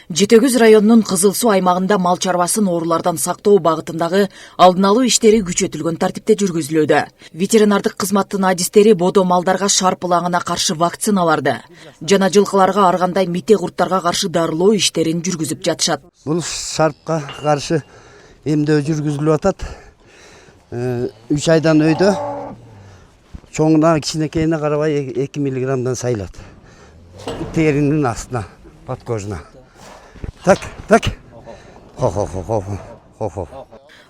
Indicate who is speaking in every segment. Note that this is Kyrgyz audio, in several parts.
Speaker 1: Жети Көз районунун Кызыл Суу аймагында мал чарбасын оорулардан сактоо багытындагы алдын алуу иштери күчөтүлгөн тартипте жүргүзүлүүдө. Ветеринардык кызматтын адистери бодо малдарга шарп ылаңына каршы вакциналарды жана жылкыларга ар кандай мите курттарга каршы дарылоо иштерин жүргүзүп жатышат.
Speaker 2: Бул шарпка каршы эмдөө жүргүзүлүп атат. 3 айдан өйдө чоңуна кичинекейине карабай 2 миллиграммдан сайлат. Теринин астына, подкожуна. Так. Хо.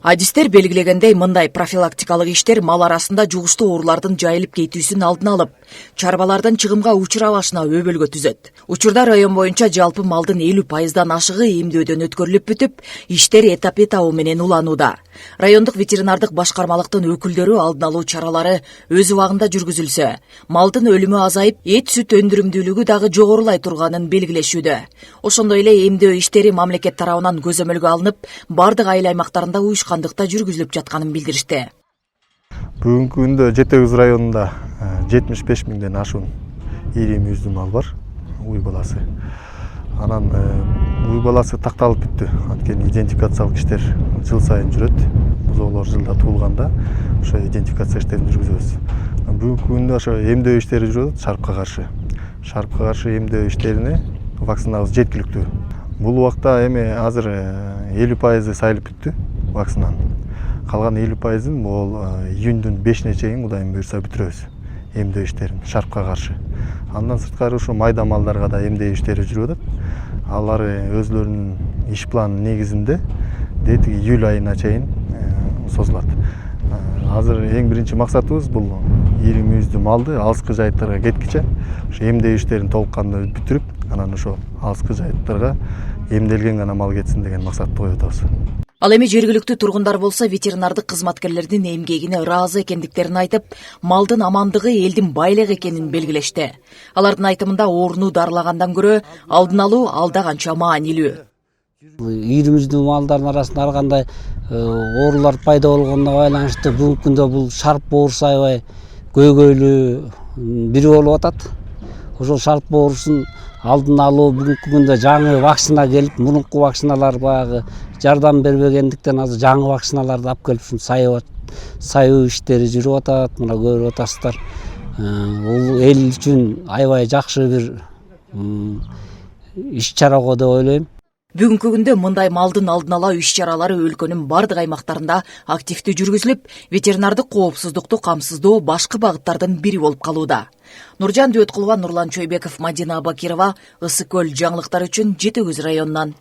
Speaker 1: Адистер белгилегендей мындай профилактикалык иштер мал арасында жугуштуу оорулардын жайылып кетүүсүн алдын алып, чарбалардын чыгымга учурабашына өбөлгө түзөт. Учурда район боюнча жалпы малдын 50%дан ашыгы эмдөөдөн өткөрүлүп бүтүп, иштер этап менен уланууда. Райондук ветеринардык башкармалыктын өкүлдөрү алдын алуу чаралары өз убагында жүргүзүлсө, малдын өлүмү азайып, эт сүт өндүрүмдүүлүгү дагы жогорулай турганын белгилешүүдө. Ошондой эле эмдөө иштери мамлекет тарабынан көзөмөлгө алынып, бардык айыл аймактарында уюшкандыкта жүргүзүлүп жатканын билдиришти.
Speaker 3: Бүгүнкү күндө Жети Көз районунда 75 миңден ашуун ири мүйүздүү мал бар, уй баласы. Анан уй баласы такталып бүттү. Анткени идентификациялык иштер жыл сайын жүрөт. Бузоолор жылда туулганда ошо идентификация иштерин жүргүзөбүз. Бүгүнкү күндө ошо эмдөө иштери жүрөт, шарпка каршы. Шарпка каршы эмдөө иштерине вакцинабыз жеткиликтүү. Бул убакта эми азыр 50% сайылып бүттү вакцинанын. Калган 50%-ын бул июндун 5-ине чейин Кудайым буйрса бүтүрөбүз эмдөө иштерин шарпка каршы. Андан сырткары ушу майда малдарга да эмдөө иштери жүрүп атат. Алар өзлөрүнүн иш планы негизинде дети июль айына чейин созулат. Азыр эң биринчи максатыбыз бул ири мүйүздүү малды алыскы жайыттарга кеткиче ошо эмдөө иштерин толук кандуу бүтүрүп, анан ошо алыскы жайыттарга эмделген гана мал кетсин деген максатты коюп атабыз.
Speaker 1: Ал эми жергиликтүү тургундар болсо ветеринардык кызматкерлердин эмгегине ыраазы экендиктерин айтып, малдын амандыгы элдин байлыгы экенин белгилешти. Алардын айтымында ооруну дарылагандан көрө алдын алуу алда канча маанилүү.
Speaker 4: Ири мүйүздүү малдардын арасында ар кандай оорулар пайда болгонуна байланыштуу бүгүнкү күндө бул шарп оорусу аябай көйгөйлүү бири болуп атат. Ошол шарп оорусун алдын алуу бүгүнкү күндө жаңы вакцина келип, мурунку вакциналар баягы жардам бербегендиктен азыр жаңы вакциналарды алып келип саюу иштери жүрүп атат. Мына көрүп атасыздар. Бул эл үчүн аябай жакшы бир иш чара го деп ойлойм.
Speaker 1: Бүгүнкү күндө мындай малдын алдын алуу иш-чаралары өлкөнүн бардык аймактарында активдүү жүргүзүлүп, ветеринардык коопсуздукту камсыздоо башкы багыттардын бири болуп калууда. Нуржан Дөткулова, Нурлан Чойбеков, Мадина Бакирова, Ысык көл жаңылыктар үчүн Жети Көз районунан.